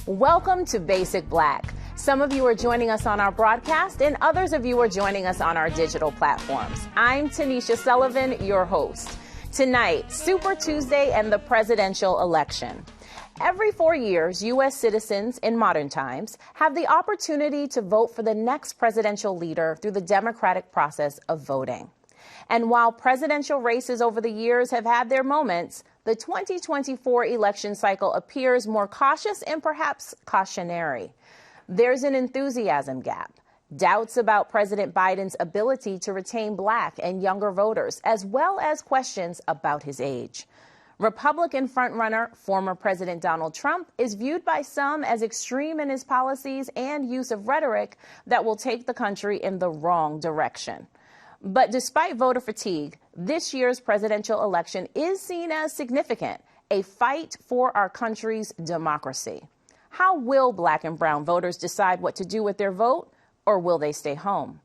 Welcome to Basic Black. Some of you are joining us on our broadcast and others of you are joining us on our digital platforms. I'm Tanisha Sullivan, your host. Tonight, Super Tuesday and the presidential election. Every 4 years, U.S. citizens in modern times have the opportunity to vote for the next presidential leader through the democratic process of voting. And while presidential races over the years have had their moments, the 2024 election cycle appears more cautious and perhaps cautionary. There's an enthusiasm gap, doubts about President Biden's ability to retain Black and younger voters, as well as questions about his age. Republican frontrunner, former President Donald Trump, is viewed by some as extreme in his policies and use of rhetoric that will take the country in the wrong direction. But despite voter fatigue, this year's presidential election is seen as significant, a fight for our country's democracy. How will Black and brown voters decide what to do with their vote, or will they stay home?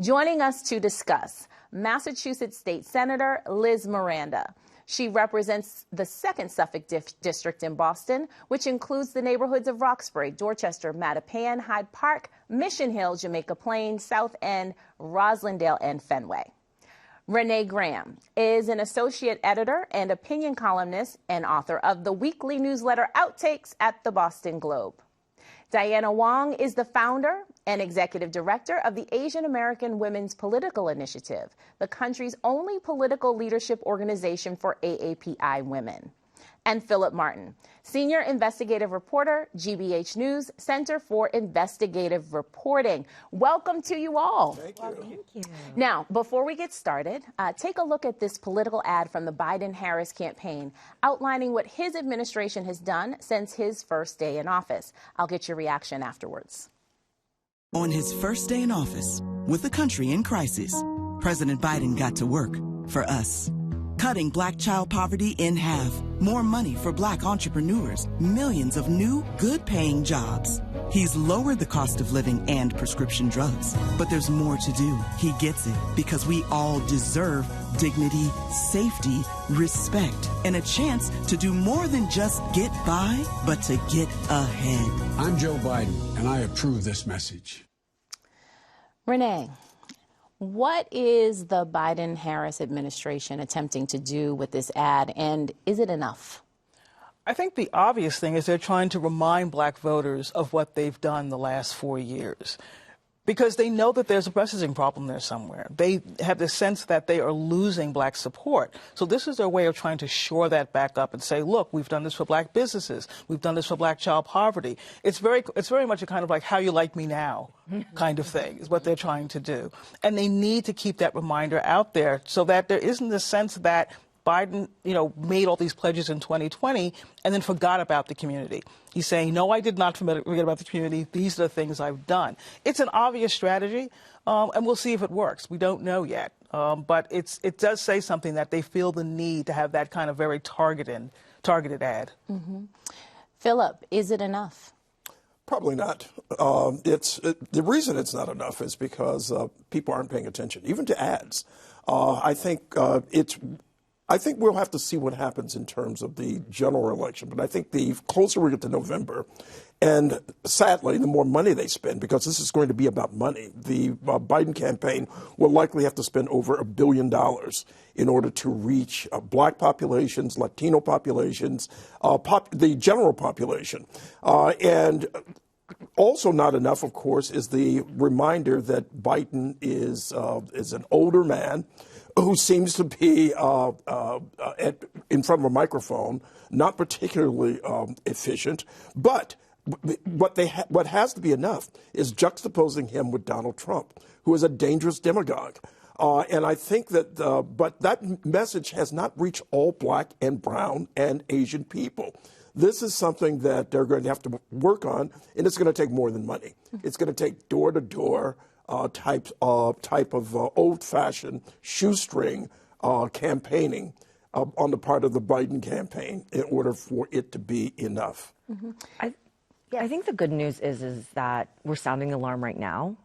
Joining us to discuss, Massachusetts State Senator Liz Miranda. She represents the Second Suffolk district in Boston, which includes the neighborhoods of Roxbury, Dorchester, Mattapan, Hyde Park, Mission Hill, Jamaica Plain, South End, Roslindale, and Fenway. Renee Graham is an associate editor and opinion columnist and author of the weekly newsletter Outtakes at the Boston Globe. Diana Wong is the founder and executive director of the Asian American Women's Political Initiative, the country's only political leadership organization for AAPI women. And Philip Martin, senior investigative reporter, GBH News, Center for Investigative Reporting. Welcome to you all. Thank you. Thank you. Now, before we get started, take a look at this political ad from the Biden-Harris campaign outlining what his administration has done since his first day in office. I'll get your reaction afterwards. On his first day in office, with the country in crisis, President Biden got to work for us. Cutting Black child poverty in half, more money for Black entrepreneurs, millions of new, good-paying jobs. He's lowered the cost of living and prescription drugs, but there's more to do. He gets it because we all deserve dignity, safety, respect, and a chance to do more than just get by, but to get ahead. I'm Joe Biden, and I approve this message. Renee, what is the Biden-Harris administration attempting to do with this ad, and is it enough? I think the obvious thing is they're trying to remind Black voters of what they've done the last 4 years, because they know that there's a messaging problem there somewhere. They have the sense that they are losing Black support. So this is their way of trying to shore that back up and say, look, we've done this for Black businesses. We've done this for Black child poverty. It's very much a kind of like how you like me now kind of thing is what they're trying to do. And they need to keep that reminder out there so that there isn't the sense that Biden, made all these pledges in 2020 and then forgot about the community. He's saying, no, I did not forget about the community. These are the things I've done. It's an obvious strategy, and we'll see if it works. We don't know yet. But it does say something that they feel the need to have that kind of very targeted ad. Mm-hmm. Philip, is it enough? Probably not. The reason it's not enough is because people aren't paying attention, even to ads. I think we'll have to see what happens in terms of the general election. But I think the closer we get to November, and sadly, the more money they spend, because this is going to be about money, the Biden campaign will likely have to spend over $1 billion in order to reach Black populations, Latino populations, the general population. And also not enough, of course, is the reminder that Biden is an older man who seems to be in front of a microphone, not particularly efficient. But what has to be enough is juxtaposing him with Donald Trump, who is a dangerous demagogue. And I think that, but that message has not reached all Black and brown and Asian people. This is something that they're going to have to work on, and it's going to take more than money. It's going to take door-to-door type of old-fashioned shoestring campaigning on the part of the Biden campaign in order for it to be enough. Mm-hmm. I think the good news is that we're sounding the alarm right now,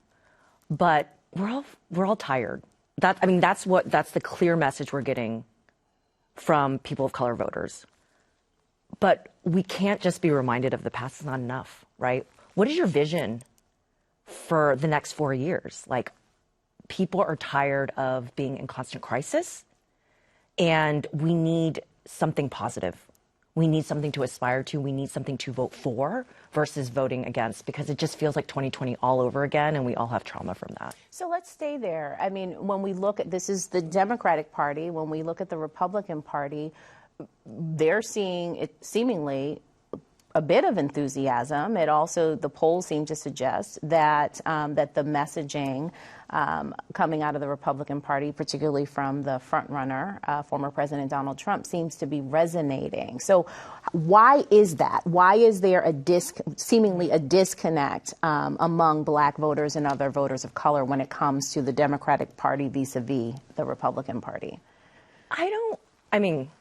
but we're all tired. That's the clear message we're getting from people of color voters. But we can't just be reminded of the past. It's not enough, right? What is your vision for the next 4 years? Like, people are tired of being in constant crisis, and we need something positive. We need something to aspire to. We need something to vote for versus voting against, because it just feels like 2020 all over again, and we all have trauma from that. So let's stay there. I mean, when we look at, this is the Democratic Party, when we look at the Republican Party, they're seeing it seemingly a bit of enthusiasm. It also, the polls seem to suggest that that the messaging coming out of the Republican Party, particularly from the frontrunner, former President Donald Trump, seems to be resonating. So why is that? Why is there seemingly a disconnect among black voters and other voters of color when it comes to the Democratic Party vis-a-vis the Republican Party? I mean,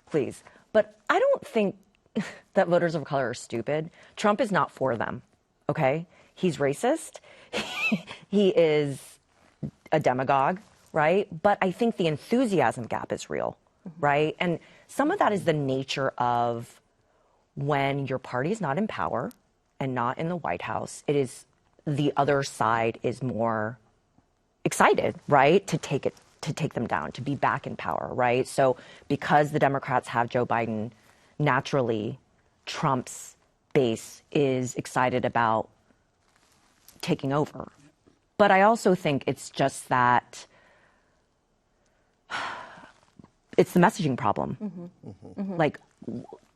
please, but I don't think that voters of color are stupid. Trump is not for them, okay? He's racist. He is a demagogue, right? But I think the enthusiasm gap is real, right? And some of that is the nature of when your party is not in power and not in the White House, it is the other side is more excited, right, to take them down, to be back in power, right? So because the Democrats have Joe Biden, naturally, Trump's base is excited about taking over. But I also think it's just that it's the messaging problem. Like,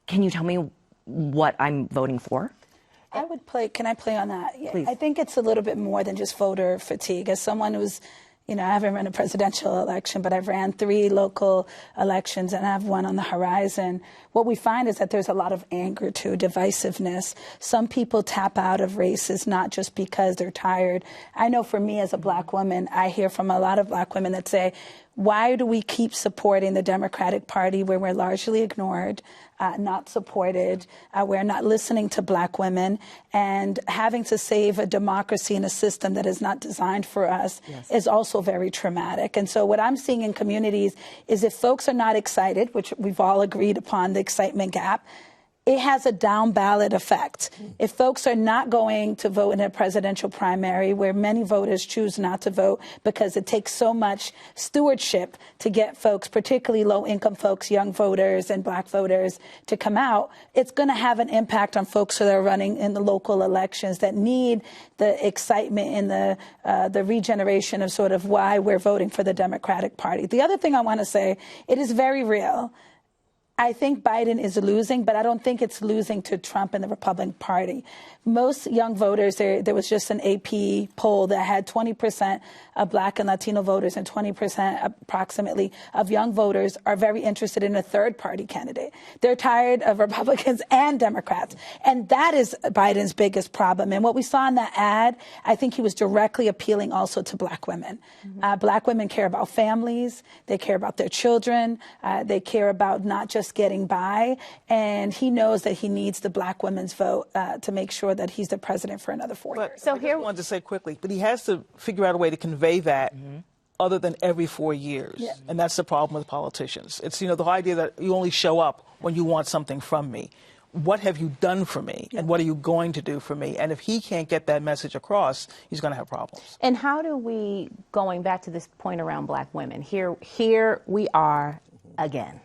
can you tell me what I'm voting for? Can I play on that? Please. I think it's a little bit more than just voter fatigue. As someone who's, I haven't run a presidential election, but I've ran 3 local elections and I have one on the horizon. What we find is that there's a lot of anger too, divisiveness. Some people tap out of races not just because they're tired. I know for me as a black woman, I hear from a lot of black women that say, why do we keep supporting the Democratic Party where we're largely ignored, not supported, we're not listening to black women, and having to save a democracy in a system that is not designed for us is also very traumatic. And so what I'm seeing in communities is if folks are not excited, which we've all agreed upon the excitement gap, it has a down ballot effect. If folks are not going to vote in a presidential primary where many voters choose not to vote because it takes so much stewardship to get folks, particularly low income folks, young voters and black voters, to come out, it's going to have an impact on folks that are running in the local elections that need the excitement and the regeneration of sort of why we're voting for the Democratic Party. The other thing I want to say, it is very real. I think Biden is losing, but I don't think it's losing to Trump and the Republican Party. Most young voters, there was just an AP poll that had 20% of black and Latino voters and 20% approximately of young voters are very interested in a third party candidate. They're tired of Republicans and Democrats. And that is Biden's biggest problem. And what we saw in that ad, I think he was directly appealing also to black women. Black women care about families. They care about their children. They care about not just getting by. And he knows that he needs the black women's vote to make sure that he's the president for another 4 years. So here I wanted to say quickly, but he has to figure out a way to convey that other than every 4 years. Yeah. And that's the problem with politicians. It's, the whole idea that you only show up when you want something from me. What have you done for me? And what are you going to do for me? And if he can't get that message across, he's going to have problems. And how do we, going back to this point around black women, here we are again.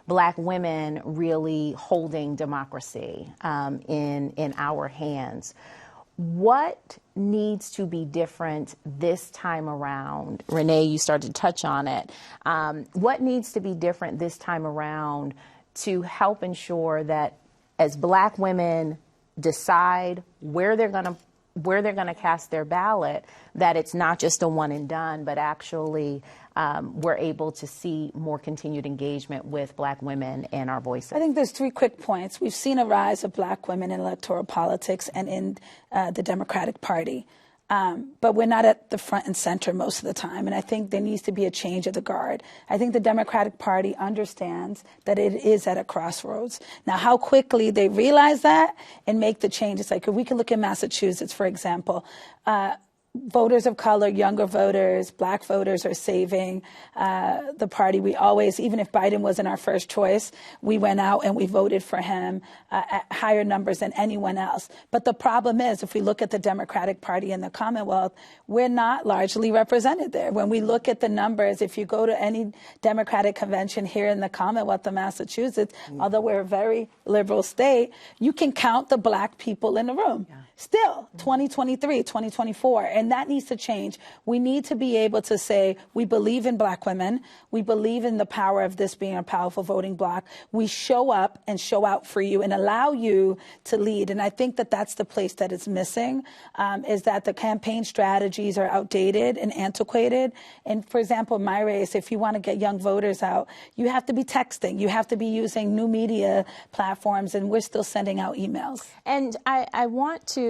Black women really holding democracy in our hands. What needs to be different this time around? Renee, you started to touch on it. What needs to be different this time around to help ensure that as black women decide where they're going to cast their ballot, that it's not just a one and done, but actually we're able to see more continued engagement with black women and our voices? I think there's 3 quick points. We've seen a rise of black women in electoral politics and in the Democratic Party. But we're not at the front and center most of the time. And I think there needs to be a change of the guard. I think the Democratic Party understands that it is at a crossroads. Now, how quickly they realize that and make the changes, like if we can look at Massachusetts, for example, voters of color, younger voters, black voters are saving the party. We always, even if Biden wasn't our first choice, we went out and we voted for him at higher numbers than anyone else. But the problem is, if we look at the Democratic Party in the Commonwealth, we're not largely represented there. When we look at the numbers, if you go to any Democratic convention here in the Commonwealth of Massachusetts, although we're a very liberal state, you can count the black people in the room. Still, 2023, 2024, and that needs to change. We need to be able to say, we believe in black women. We believe in the power of this being a powerful voting bloc. We show up and show out for you and allow you to lead. And I think that that's the place that it's missing, is that the campaign strategies are outdated and antiquated. And for example, my race, if you want to get young voters out, you have to be texting. You have to be using new media platforms, and we're still sending out emails. And I want to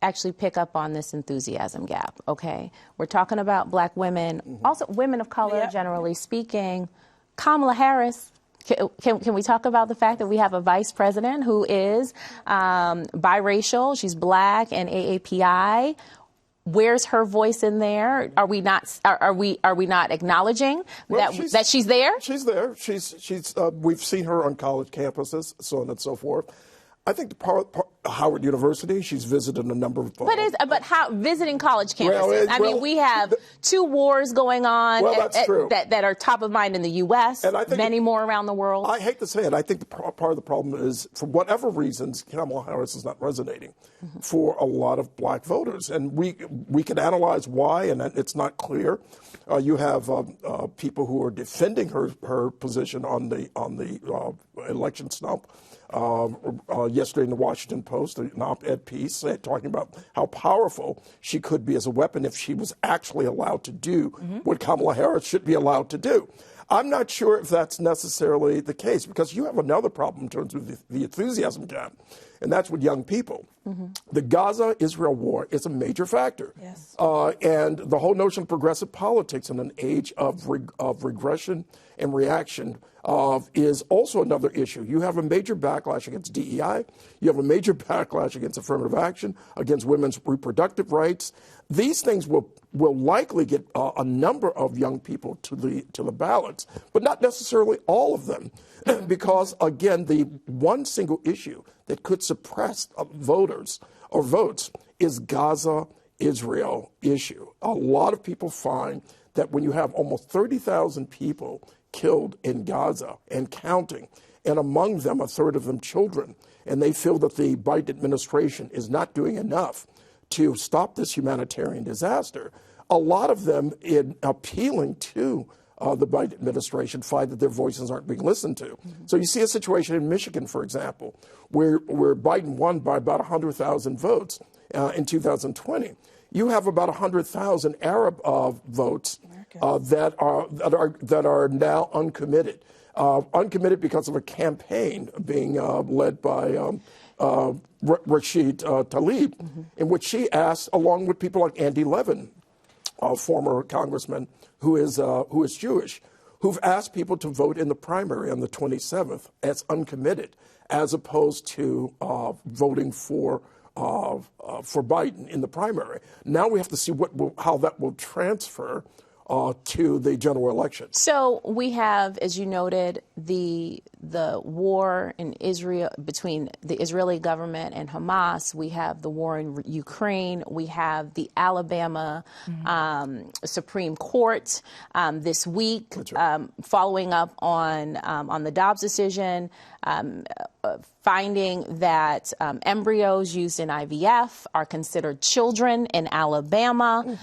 actually pick up on this enthusiasm gap, okay? We're talking about black women, also women of color, generally speaking. Kamala Harris, can we talk about the fact that we have a vice president who is biracial, she's black and AAPI? Where's her voice in there? Are we not acknowledging that she's there? She's there. She's we've seen her on college campuses, so on and so forth. I think Howard University, she's visited a number of... But how visiting college campuses? I mean, we have two wars going on that are top of mind in the U.S., and I think many more around the world. I hate to say it. I think part of the problem is, for whatever reasons, Kamala Harris is not resonating for a lot of black voters. And we can analyze why, and it's not clear. You have people who are defending her position on the election snub. Yesterday in the Washington Post, an op-ed piece talking about how powerful she could be as a weapon if she was actually allowed to do what Kamala Harris should be allowed to do. I'm not sure if that's necessarily the case, because you have another problem in terms of the enthusiasm gap, and that's with young people. The Gaza-Israel war is a major factor. Yes. And the whole notion of progressive politics in an age of regression and reaction is also another issue. You have a major backlash against DEI. You have a major backlash against affirmative action, against women's reproductive rights. These things will likely get a number of young people to the ballots, but not necessarily all of them, because, again, the one single issue that could suppress voters or votes is Gaza-Israel issue. A lot of people find that when you have almost 30,000 people killed in Gaza and counting, and among them, a third of them children, and they feel that the Biden administration is not doing enough to stop this humanitarian disaster, a lot of them, in appealing to the Biden administration, find that their voices aren't being listened to. So you see a situation in Michigan, for example, where Biden won by about 100,000 votes in 2020. You have about 100,000 Arab votes that are now uncommitted. Uncommitted because of a campaign being led by Rashid Tlaib, in which she asked, along with people like Andy Levin, a former congressman who is Jewish, who've asked people to vote in the primary on the 27th as uncommitted, as opposed to voting for Biden in the primary. Now we have to see how that will transfer to the general election. So we have, as you noted, the war in Israel between the Israeli government and Hamas. We have the war in Ukraine. We have the Alabama Supreme Court this week following up on the Dobbs decision, finding that embryos used in IVF are considered children in Alabama.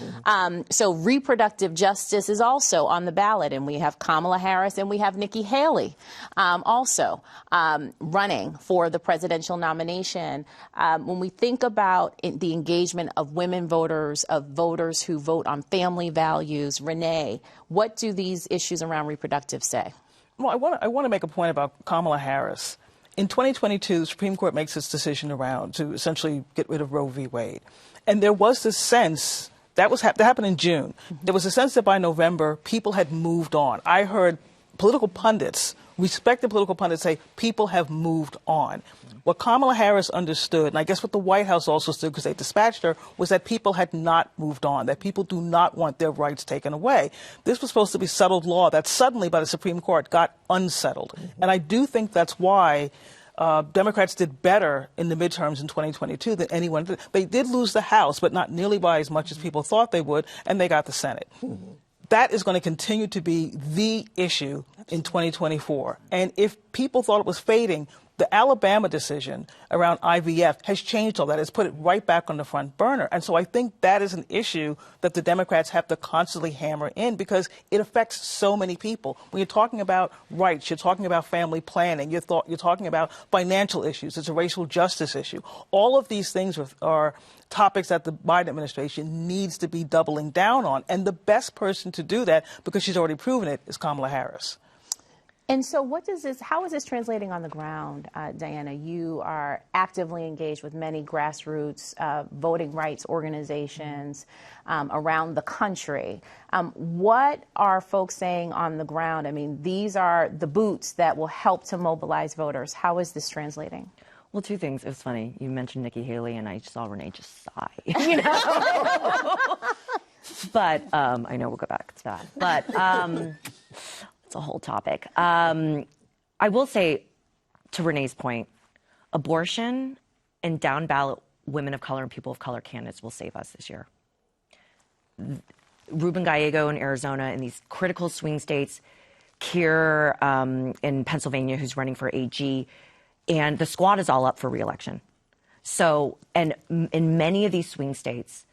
So reproductive justice is also on the ballot. And we have Kamala Harris and we have Nikki Haley also running for the presidential nomination. When we think about the engagement of women voters, of voters who vote on family values, Renee, what do these issues around reproductive say? Well, I want to make a point about Kamala Harris. In 2022, the Supreme Court makes its decision around to essentially get rid of Roe v. Wade. And there was this sense, that happened in June. There was a sense that by November, people had moved on. I heard political pundits, respected political pundits, say people have moved on. What Kamala Harris understood, and I guess what the White House also stood because they dispatched her, was that people had not moved on, that people do not want their rights taken away. This was supposed to be settled law that suddenly by the Supreme Court got unsettled. And I do think that's why Democrats did better in the midterms in 2022 than anyone did. They did lose the House, but not nearly by as much as people thought they would, and they got the Senate. That is going to continue to be the issue in 2024. And if people thought it was fading, the Alabama decision around IVF has changed all that. It's put it right back on the front burner. And so I think that is an issue that the Democrats have to constantly hammer in because it affects so many people. When you're talking about rights, you're talking about family planning, you're talking about financial issues, it's a racial justice issue. All of these things are topics that the Biden administration needs to be doubling down on. And the best person to do that, because she's already proven it, is Kamala Harris. And so how is this translating on the ground, Diana? You are actively engaged with many grassroots voting rights organizations around the country. What are folks saying on the ground? I mean, these are the boots that will help to mobilize voters. How is this translating? Well, two things. It was funny. You mentioned Nikki Haley, and I saw Renee just sigh. You know? But I know we'll go back to that. But it's a whole topic. I will say, to Renee's point, abortion and down ballot women of color and people of color candidates will save us this year. Ruben Gallego in Arizona in these critical swing states, Keir in Pennsylvania who's running for AG, and the squad is all up for re-election. So, and in many of these swing states,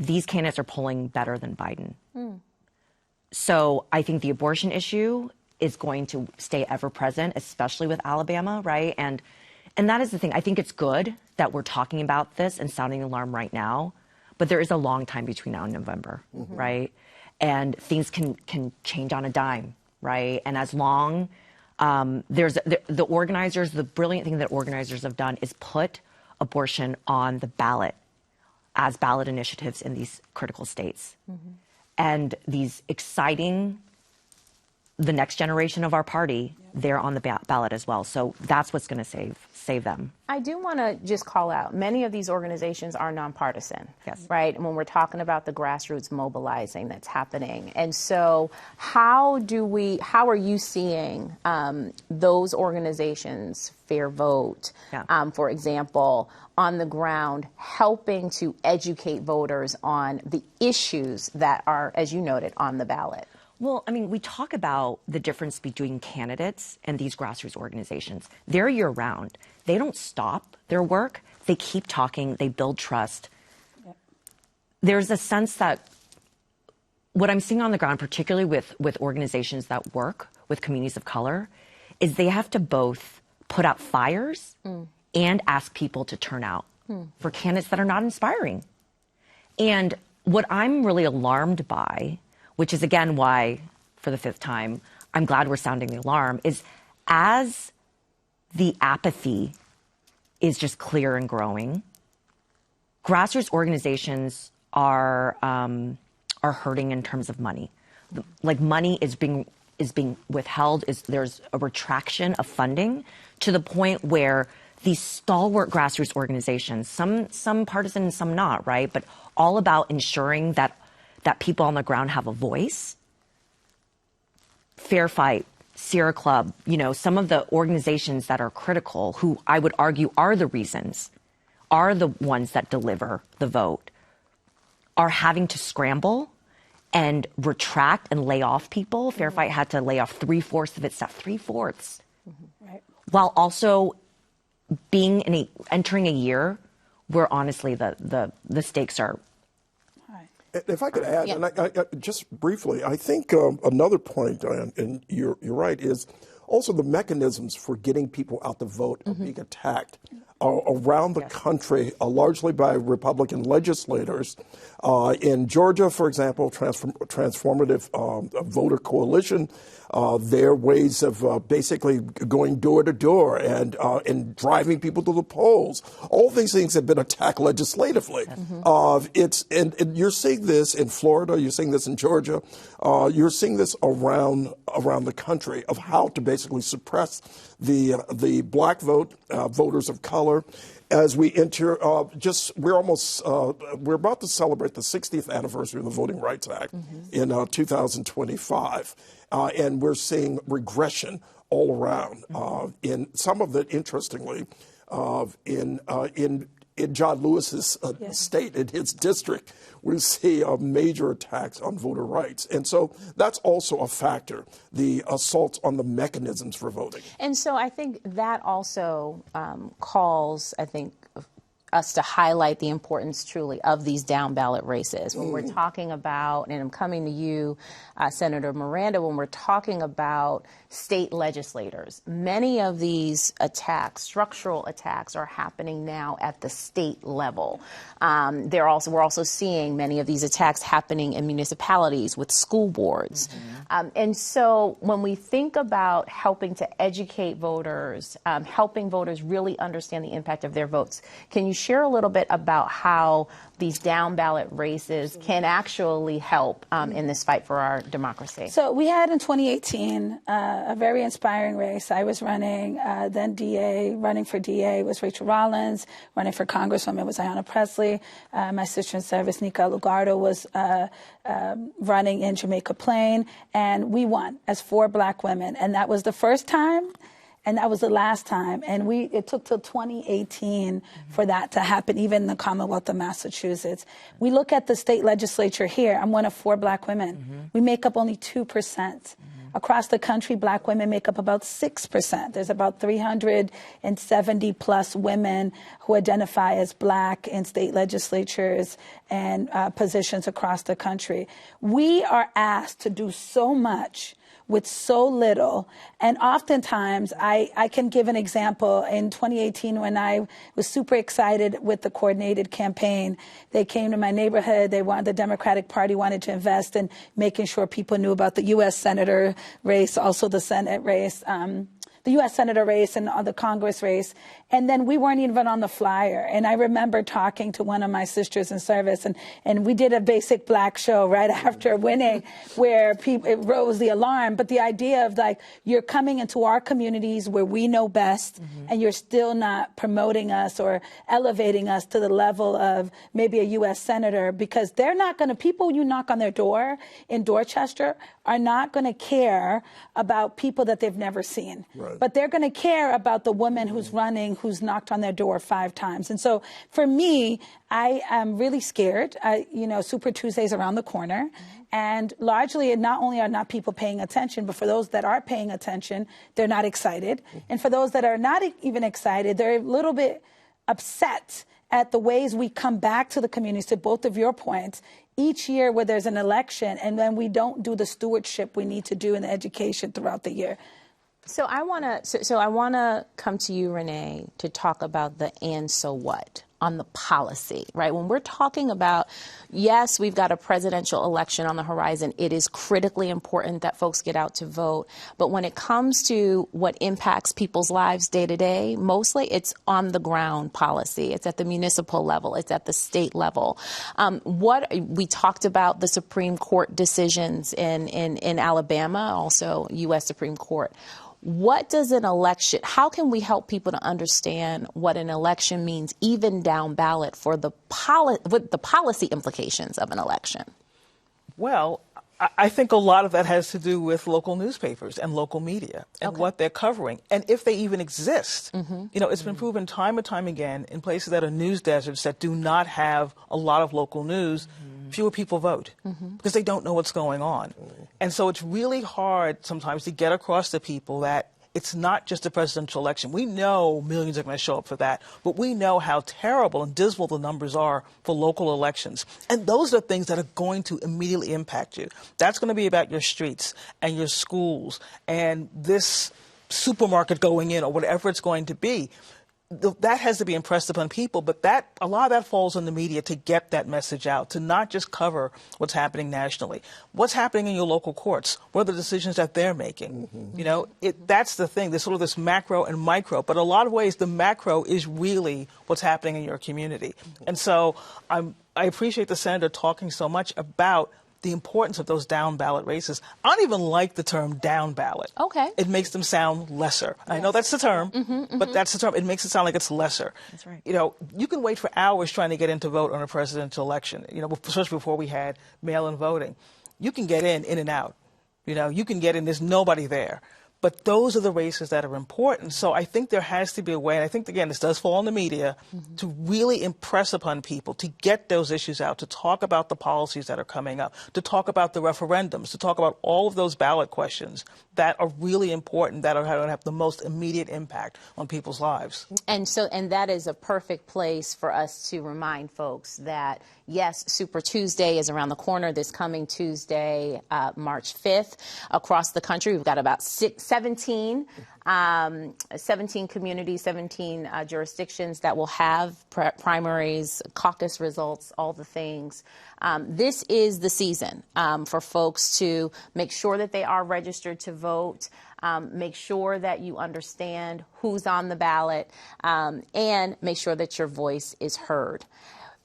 these candidates are polling better than Biden. So I think the abortion issue is going to stay ever present, especially with Alabama, right? And that is the thing. I think it's good that we're talking about this and sounding the alarm right now, but there is a long time between now and November, right? And things can change on a dime, right? And as long there's the organizers, the brilliant thing that organizers have done is put abortion on the ballot as ballot initiatives in these critical states. And these exciting, the next generation of our party, they're on the ballot as well. So that's what's going to save them. I do want to just call out, many of these organizations are nonpartisan, yes, right? And when we're talking about the grassroots mobilizing that's happening. And so how are you seeing those organizations, Fair Vote, for example, on the ground, helping to educate voters on the issues that are, as you noted, on the ballot? Well, I mean, we talk about the difference between candidates and these grassroots organizations. They're year-round. They don't stop their work. They keep talking. They build trust. There's a sense that what I'm seeing on the ground, particularly with organizations that work with communities of color, is they have to both put out fires and ask people to turn out for candidates that are not inspiring. And what I'm really alarmed by, which is, again, why, for the fifth time, I'm glad we're sounding the alarm, is as the apathy is just clear and growing, grassroots organizations are hurting in terms of money. Like, money is being withheld. There's a retraction of funding to the point where these stalwart grassroots organizations, some partisan and some not, right, but all about ensuring that people on the ground have a voice. Fair Fight, Sierra Club, you know, some of the organizations that are critical, who I would argue are the reasons, are the ones that deliver the vote, are having to scramble and retract and lay off people. Fair Fight had to lay off 3/4 of its staff, 3/4, right, while also entering a year where honestly the stakes are. If I could add, and I just briefly, I think another point, and you're right, is also the mechanisms for getting people out to vote are being attacked. around the country, largely by Republican legislators. In Georgia, for example, Transformative Voter Coalition, their ways of basically going door to door and driving people to the polls. All these things have been attacked legislatively. And you're seeing this in Florida, you're seeing this in Georgia, you're seeing this around the country of how to basically suppress the black vote, voters of color. As we enter, we're about to celebrate the 60th anniversary of the Voting Rights Act in 2025, and we're seeing regression all around. In some of it, interestingly, in John Lewis's state, in his district, we see major attacks on voter rights. And so that's also a factor, the assaults on the mechanisms for voting. And so I think that also calls, us to highlight the importance truly of these down ballot races. When we're talking about, and I'm coming to you, Senator Miranda, when we're talking about state legislators, many of these attacks, structural attacks, are happening now at the state level. We're also seeing many of these attacks happening in municipalities with school boards. And so when we think about helping to educate voters, helping voters really understand the impact of their votes, can you share a little bit about how these down ballot races can actually help in this fight for our democracy? So we had in 2018 a very inspiring race. I was running, then running for DA was Rachel Rollins, running for Congresswoman was Ayanna Pressley. My sister in service, Nika Lugardo, was running in Jamaica Plain, and we won as 4 black women. And that was the first time. And that was the last time. And it took till 2018 for that to happen, even in the Commonwealth of Massachusetts. We look at the state legislature here. I'm one of 4 black women. We make up only 2%. Across the country, black women make up about 6%. There's about 370 plus women who identify as black in state legislatures and positions across the country. We are asked to do so much with so little. And oftentimes, I can give an example. In 2018, when I was super excited with the coordinated campaign, they came to my neighborhood. The Democratic Party wanted to invest in making sure people knew about the U.S. Senator race, also the Senate race, the U.S. Senator race and the Congress race. And then we weren't even on the flyer. And I remember talking to one of my sisters in service, and we did a basic black show right after winning where it rose the alarm. But the idea of like, you're coming into our communities where we know best, and you're still not promoting us or elevating us to the level of maybe a U.S. Senator, because they're not going to, people you knock on their door in Dorchester are not going to care about people that they've never seen. Right. But they're going to care about the woman who's running, who's knocked on their door 5 times. And so for me, I am really scared. Super Tuesday's around the corner. And largely, not only are not people paying attention, but for those that are paying attention, they're not excited. And for those that are not even excited, they're a little bit upset at the ways we come back to the communities, to both of your points, each year where there's an election, and then we don't do the stewardship we need to do in the education throughout the year. So I want to come to you, Renee, to talk about the and so what on the policy, right? When we're talking about, yes, we've got a presidential election on the horizon. It is critically important that folks get out to vote. But when it comes to what impacts people's lives day to day, mostly it's on the ground policy. It's at the municipal level. It's at the state level. We talked about the Supreme Court decisions in Alabama, also U.S. Supreme Court. What does an election, how can we help people to understand what an election means, even down ballot, for the policy implications of an election? Well, I think a lot of that has to do with local newspapers and local media and what they're covering, and if they even exist. It's been proven time and time again in places that are news deserts that do not have a lot of local news, fewer people vote because they don't know what's going on. And so it's really hard sometimes to get across to people that it's not just a presidential election. We know millions are going to show up for that, but we know how terrible and dismal the numbers are for local elections. And those are things that are going to immediately impact you. That's going to be about your streets and your schools and this supermarket going in or whatever it's going to be. that has to be impressed upon people, but a lot of that falls on the media to get that message out, to not just cover what's happening nationally, what's happening in your local courts, what are the decisions that they're making. You know, that's the thing. There's sort of this macro and micro, but a lot of ways the macro is really what's happening in your community. And so I appreciate the senator talking so much about the importance of those down ballot races. I don't even like the term down ballot. Okay. It makes them sound lesser. Yes. I know that's the term, but that's the term. It makes it sound like it's lesser. That's right. You know, you can wait for hours trying to get in to vote on a presidential election, you know, especially before we had mail-in voting. You can get in and out. You know, you can get in, there's nobody there. But those are the races that are important. So I think there has to be a way, and I think, again, this does fall on the media, to really impress upon people, to get those issues out, to talk about the policies that are coming up, to talk about the referendums, to talk about all of those ballot questions that are really important, that are going to have the most immediate impact on people's lives. And that is a perfect place for us to remind folks that, yes, Super Tuesday is around the corner this coming Tuesday, March 5th. Across the country, we've got about 17 communities, 17 jurisdictions that will have primaries, caucus results, all the things. This is the season for folks to make sure that they are registered to vote, make sure that you understand who's on the ballot, and make sure that your voice is heard.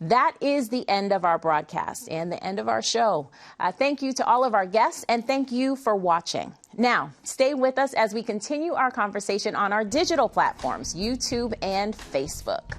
That is the end of our broadcast and the end of our show. Thank you to all of our guests, and thank you for watching. Now, stay with us as we continue our conversation on our digital platforms, YouTube and Facebook.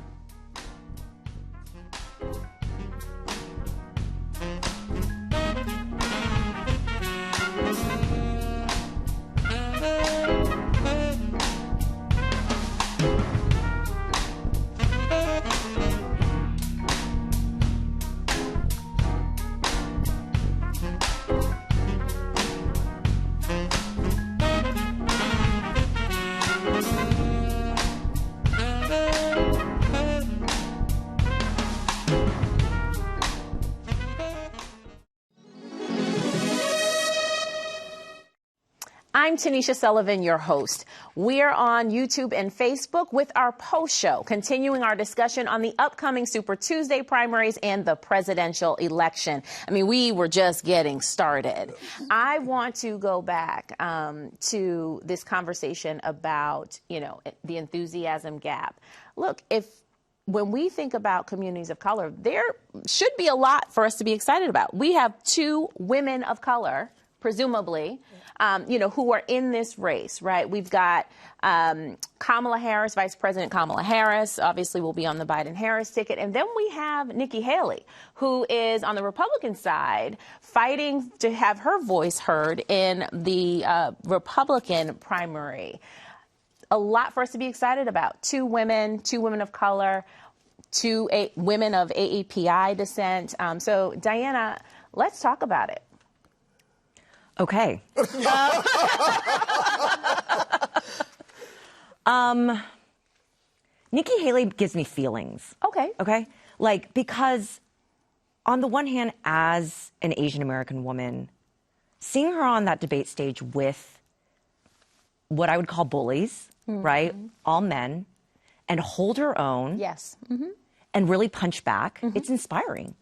I'm Tanisha Sullivan, your host. We're on YouTube and Facebook with our post show, continuing our discussion on the upcoming Super Tuesday primaries and the presidential election. I mean, we were just getting started. I want to go back to this conversation about, you know, the enthusiasm gap. Look, when we think about communities of color, there should be a lot for us to be excited about. We have 2 women of color, presumably, who are in this race, right? We've got Kamala Harris, Vice President Kamala Harris, obviously will be on the Biden-Harris ticket. And then we have Nikki Haley, who is on the Republican side fighting to have her voice heard in the Republican primary. A lot for us to be excited about. 2 women of color, 2 women of AAPI descent. So, Diana, let's talk about it. Okay. Nikki Haley gives me feelings. Okay. Okay? Like, because on the one hand, as an Asian American woman, seeing her on that debate stage with what I would call bullies, right? All men, and hold her own. Yes. And really punch back, it's inspiring.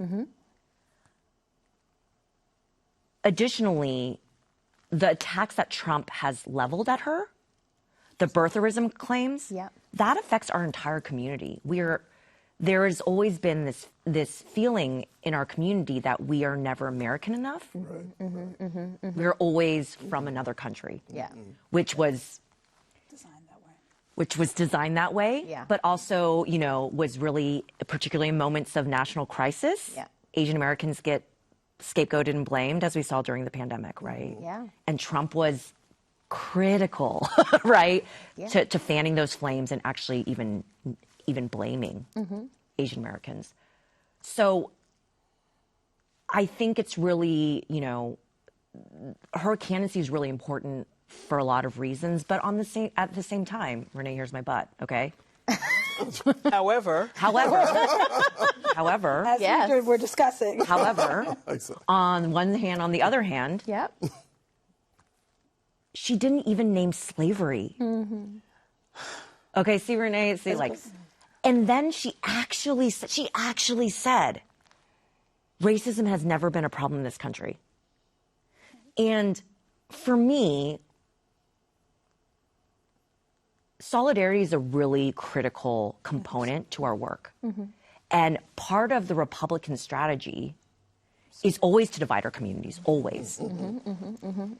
Additionally, the attacks that Trump has leveled at her, the birtherism claims, that affects our entire community. There has always been this feeling in our community that we are never American enough. We're always from another country, which was designed that way, but also, was really, particularly in moments of national crisis, Asian Americans get scapegoated and blamed, as we saw during the pandemic, right? And Trump was critical, right, to fanning those flames and actually even blaming Asian Americans. So I think it's really, her candidacy is really important for a lot of reasons, but at the same time, Renee, here's my butt, okay? However, as we're discussing. However, on one hand, on the other hand, she didn't even name slavery. Okay, see, Renee, see, like, and then she actually said, racism has never been a problem in this country. And for me, solidarity is a really critical component to our work. And part of the Republican strategy is always to divide our communities, always.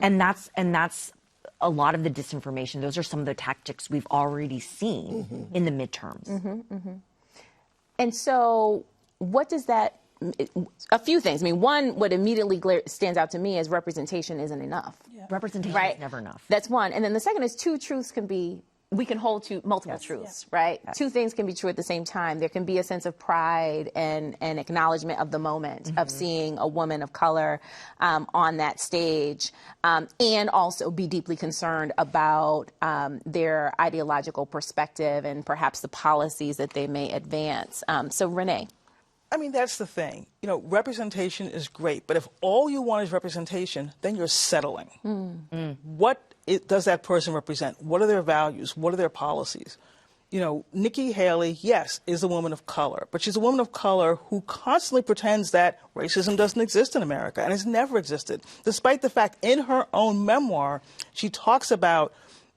And that's a lot of the disinformation. Those are some of the tactics we've already seen in the midterms. And so what does that, a few things. I mean, one, what immediately stands out to me is representation isn't enough. Representation is never enough. That's one. And then the second is two truths we can hold to multiple truths, right? Two things can be true at the same time. There can be a sense of pride and acknowledgement of the moment of seeing a woman of color on that stage, and also be deeply concerned about their ideological perspective and perhaps the policies that they may advance. So, Renee. I mean, that's the thing. You know, representation is great, but if all you want is representation, then you're settling. What does that person represent? What are their values? What are their policies? You know, Nikki Haley, yes, is a woman of color, but she's a woman of color who constantly pretends that racism doesn't exist in America and has never existed, despite the fact in her own memoir, she talks about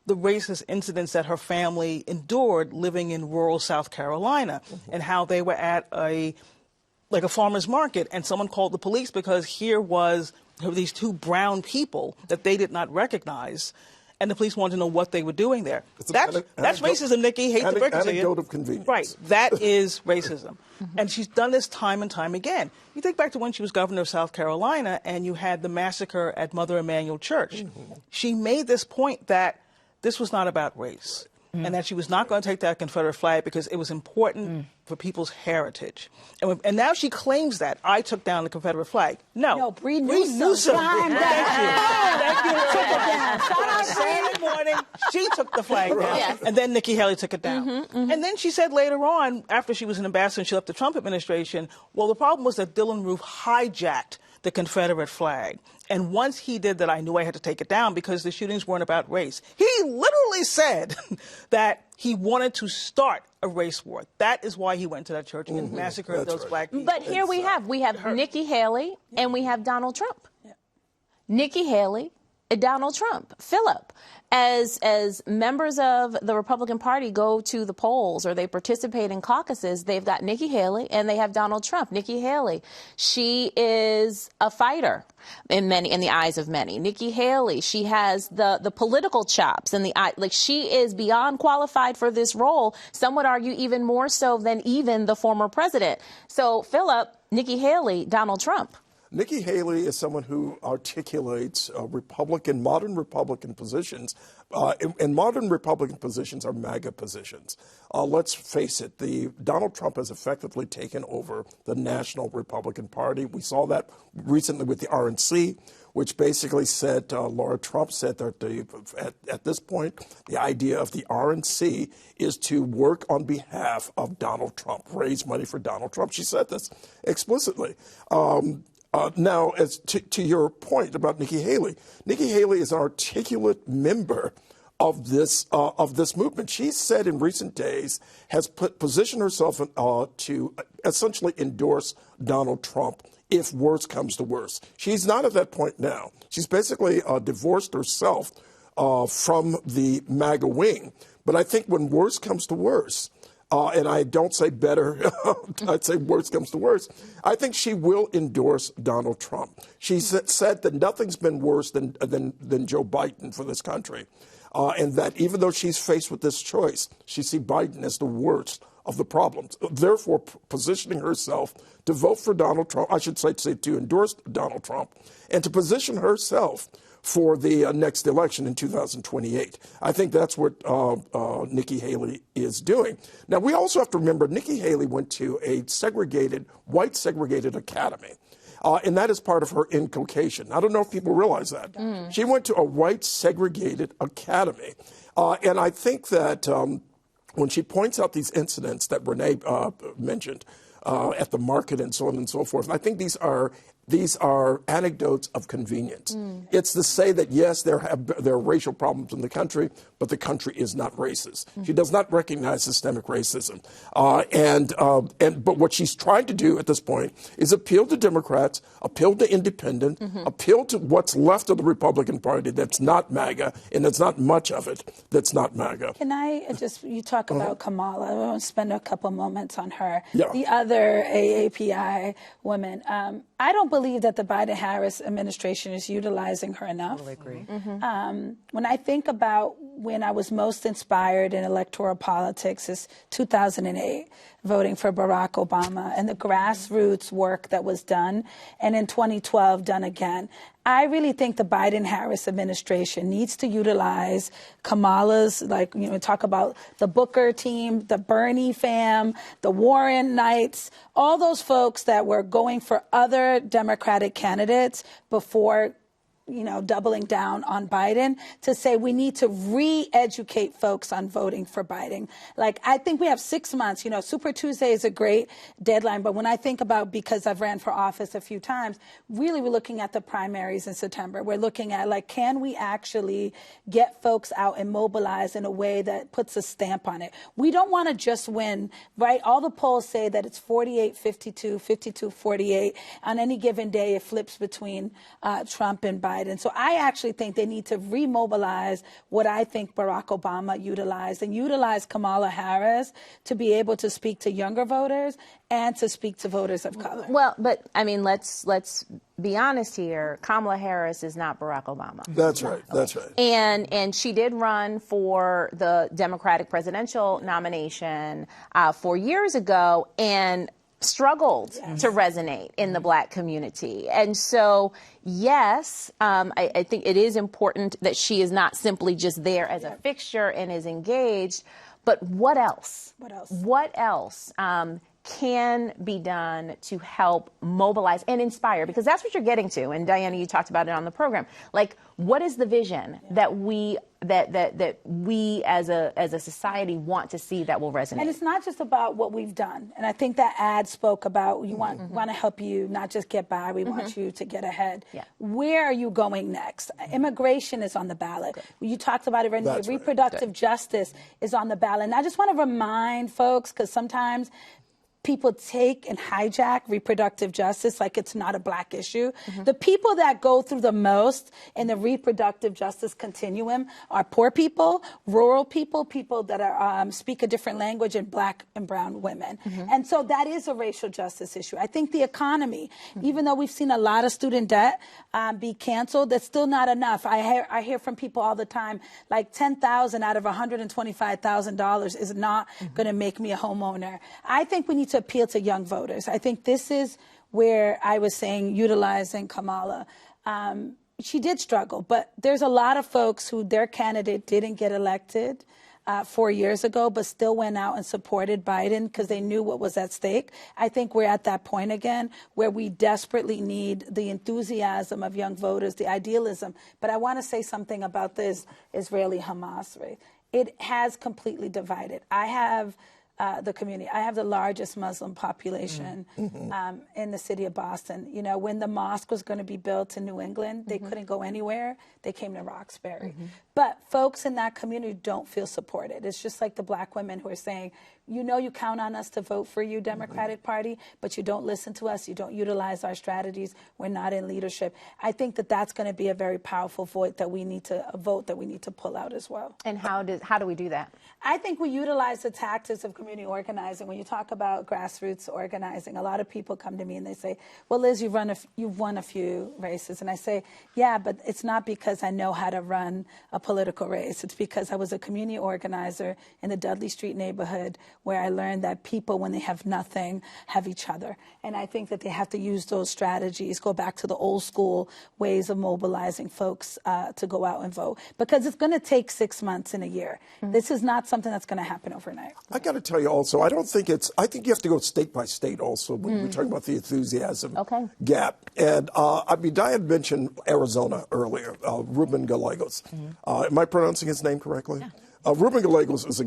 the racist incidents that her family endured living in rural South Carolina and how they were at a farmer's market and someone called the police because here were these two brown people that they did not recognize, and the police wanted to know what they were doing there. That's racism, Nikki. Hate to break it to you. Anecdote of convenience. Right. That is racism. And she's done this time and time again. You think back to when she was governor of South Carolina and you had the massacre at Mother Emanuel Church. She made this point that this was not about race. And that she was not going to take that Confederate flag because it was important for people's heritage. And now she claims that I took down the Confederate flag. No, Bree Newsom. Thank you. Took it down. Saturday morning, she took the flag down. And then Nikki Haley took it down. And then she said later on, after she was an ambassador and she left the Trump administration, well, the problem was that Dylann Roof hijacked the Confederate flag. And once he did that, I knew I had to take it down because the shootings weren't about race. He literally said that he wanted to start a race war. That is why he went to that church and massacred those black people. But here we have Nikki Haley and we have Donald Trump. Nikki Haley and Donald Trump. Philip, as members of the Republican Party go to the polls or they participate in caucuses, they've got Nikki Haley and they have Donald Trump. Nikki Haley, she is a fighter in the eyes of many. Nikki Haley, she has the political chops and she is beyond qualified for this role. Some would argue even more so than even the former president. So, Philip, Nikki Haley, Donald Trump. Nikki Haley is someone who articulates modern Republican positions, and modern Republican positions are MAGA positions. Let's face it, Donald Trump has effectively taken over the National Republican Party. We saw that recently with the RNC, which basically said, Laura Trump said that at this point, the idea of the RNC is to work on behalf of Donald Trump, raise money for Donald Trump. She said this explicitly. Now, as to your point about Nikki Haley is an articulate member of this movement. She said in recent days has positioned herself to essentially endorse Donald Trump if worse comes to worse. She's not at that point now. She's basically divorced herself from the MAGA wing. But I think when worse comes to worse, and I don't say better, I'd say worse comes to worse, I think she will endorse Donald Trump. She said that nothing's been worse than Joe Biden for this country, and that even though she's faced with this choice, she sees Biden as the worst of the problems, therefore positioning herself to vote for Donald Trump, I should say to endorse Donald Trump, and to position herself for the next election in 2028. I think that's what Nikki Haley is doing. Now, we also have to remember Nikki Haley went to a white segregated academy. And that is part of her inculcation. I don't know if people realize that. She went to a white segregated academy. And I think that when she points out these incidents that Renee mentioned, at the market and so on and so forth. I think these are these are anecdotes of convenience. It's to say that, yes, there are racial problems in the country, but the country is not racist. She does not recognize systemic racism. But what she's trying to do at this point is appeal to Democrats, appeal to independents, appeal to what's left of the Republican Party that's not MAGA, and there's not much of it that's not MAGA. Can I you talk about Kamala. I want to spend a couple moments on her. Yeah. The other AAPI woman. I don't believe that the Biden-Harris administration is utilizing her enough. I totally agree. When I think about when I was most inspired in electoral politics is 2008, voting for Barack Obama and the grassroots work that was done, and in 2012 done again. I really think the Biden-Harris administration needs to utilize Kamala's, talk about the Booker team, the Bernie fam, the Warren Knights, all those folks that were going for other Democratic candidates before doubling down on Biden, to say we need to re-educate folks on voting for Biden. I think we have 6 months. Super Tuesday is a great deadline, but when I think about, because I've ran for office a few times, really we're looking at the primaries in September. We're looking at, can we actually get folks out and mobilize in a way that puts a stamp on it? We don't want to just win, right? All the polls say that it's 48-52, 52-48. On any given day, it flips between Trump and Biden. So I actually think they need to remobilize what I think Barack Obama utilized, and utilize Kamala Harris to be able to speak to younger voters and to speak to voters of color. Well, but I mean, let's be honest here. Kamala Harris is not Barack Obama. That's right. That's right. And she did run for the Democratic presidential nomination 4 years ago, and struggled to resonate in the Black community. And so, yes, I think it is important that she is not simply just there as a fixture and is engaged, but what else? What else can be done to help mobilize and inspire? Because that's what you're getting to. And Diana, you talked about it on the program. What is the vision that we as a society want to see that will resonate? And it's not just about what we've done. And I think that ad spoke about we want to help you not just get by, we want you to get ahead. Yeah. Where are you going next? Immigration is on the ballot. You talked about it, Renee. Reproductive justice is on the ballot. And I just want to remind folks, because sometimes people take and hijack reproductive justice like it's not a Black issue. The people that go through the most in the reproductive justice continuum are poor people, rural people, people that are speak a different language, and Black and brown women. And so that is a racial justice issue. I think the economy, even though we've seen a lot of student debt be canceled, that's still not enough. I hear from people all the time, $10,000 out of $125,000 is not going to make me a homeowner. I think we need to appeal to young voters. I think this is where I was saying utilizing Kamala. She did struggle, but there's a lot of folks who their candidate didn't get elected 4 years ago, but still went out and supported Biden because they knew what was at stake. I think we're at that point again where we desperately need the enthusiasm of young voters, the idealism. But I want to say something about this Israeli-Hamas race. It has completely divided. I have the community. I have the largest Muslim population in the city of Boston. When the mosque was going to be built in New England, they couldn't go anywhere. They came to Roxbury. But folks in that community don't feel supported. It's just like the Black women who are saying, you count on us to vote for you, Democratic Party, but you don't listen to us. You don't utilize our strategies. We're not in leadership. I think that that's going to be a very powerful vote that we need to pull out as well. And how do we do that? I think we utilize the tactics of community organizing. When you talk about grassroots organizing, a lot of people come to me and they say, well, Liz, you've won a few races. And I say, yeah, but it's not because I know how to run a political race. It's because I was a community organizer in the Dudley Street neighborhood, where I learned that people, when they have nothing, have each other. And I think that they have to use those strategies, go back to the old school ways of mobilizing folks to go out and vote. Because it's going to take 6 months and a year. This is not something that's going to happen overnight. I got to tell you also, I think you have to go state by state also when we're talking about the enthusiasm gap. And Diane mentioned Arizona earlier, Ruben Gallegos. Am I pronouncing his name correctly? Yeah. Ruben Gallegos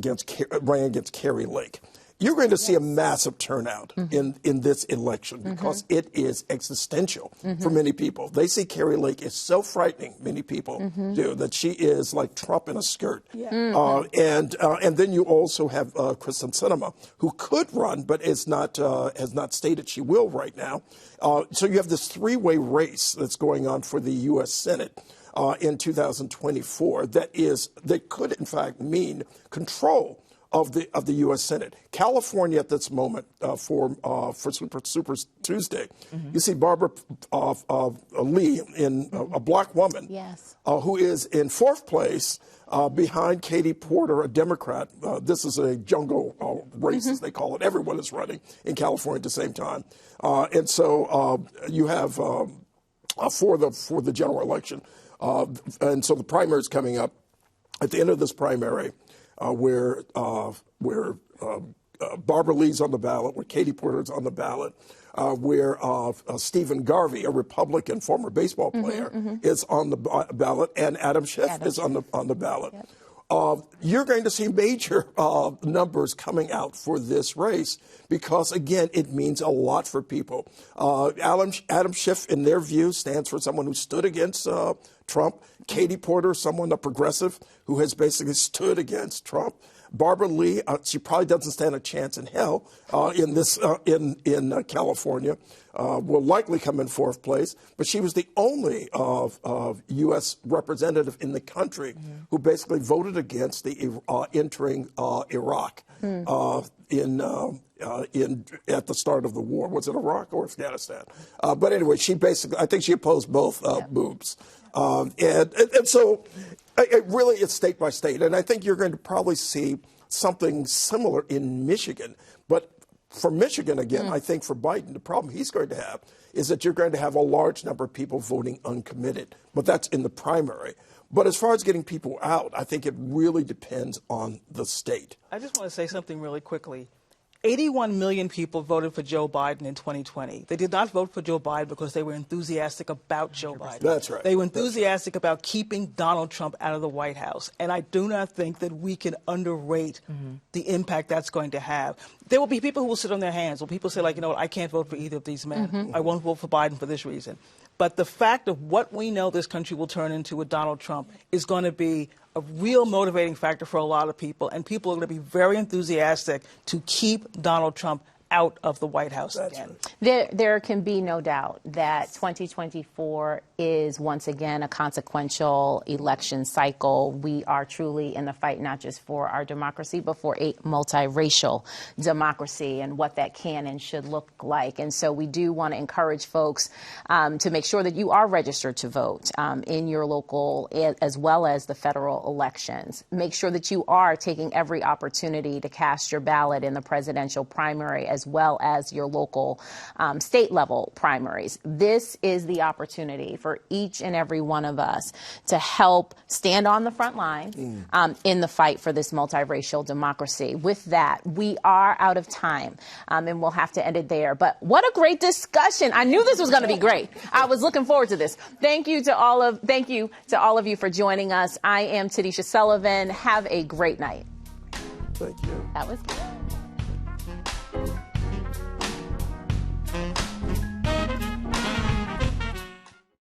ran against Carrie Lake. You're going to see a massive turnout in this election because it is existential for many people. They see Carrie Lake is so frightening, many people do, that she is like Trump in a skirt. And then you also have Kristen Sinema, who could run, but has not stated she will right now. So you have this three-way race that's going on for the U.S. Senate in 2024 that could, in fact, mean control of the U.S. Senate. California at this moment for Super Tuesday, you see Barbara Lee, a black woman, who is in fourth place behind Katie Porter, a Democrat. This is a jungle race, as they call it. Everyone is running in California at the same time, and so you have for the general election, and so the primary is coming up at the end of this primary. Where Barbara Lee's on the ballot, where Katie Porter's on the ballot, where Stephen Garvey, a Republican former baseball player, is on the ballot, and Adam Schiff is on the ballot. You're going to see major numbers coming out for this race because, again, it means a lot for people. Adam Schiff, in their view, stands for someone who stood against Trump. Katie Porter, someone, a progressive, who has basically stood against Trump. Barbara Lee, she probably doesn't stand a chance in hell in California. Will likely come in fourth place, but she was the only U.S. representative in the country who basically voted against the entering Iraq at the start of the war. Was it Iraq or Afghanistan? But anyway, I think she opposed both moves. And so really it's state by state. And I think you're going to probably see something similar in Michigan. But for Michigan, again, I think for Biden, the problem he's going to have is that you're going to have a large number of people voting uncommitted. But that's in the primary. But as far as getting people out, I think it really depends on the state. I just want to say something really quickly. 81 million people voted for Joe Biden in 2020. They did not vote for Joe Biden because they were enthusiastic about Joe Biden. That's right. They were enthusiastic about keeping Donald Trump out of the White House. And I do not think that we can underrate the impact that's going to have. There will be people who will sit on their hands. Will people say, like, you know what, I can't vote for either of these men. I won't vote for Biden for this reason. But the fact of what we know this country will turn into with Donald Trump is going to be a real motivating factor for a lot of people, and people are going to be very enthusiastic to keep Donald Trump out of the White House again. There can be no doubt that 2024 is once again a consequential election cycle. We are truly in the fight not just for our democracy, but for a multiracial democracy and what that can and should look like. And so we do want to encourage folks to make sure that you are registered to vote in your local as well as the federal elections. Make sure that you are taking every opportunity to cast your ballot in the presidential primary as well as your local state level primaries. This is the opportunity for each and every one of us to help stand on the front lines in the fight for this multiracial democracy. With that, we are out of time and we'll have to end it there. But what a great discussion. I knew this was going to be great. I was looking forward to this. Thank you to all of you for joining us. I am Tanisha Sullivan. Have a great night. Thank you. That was good.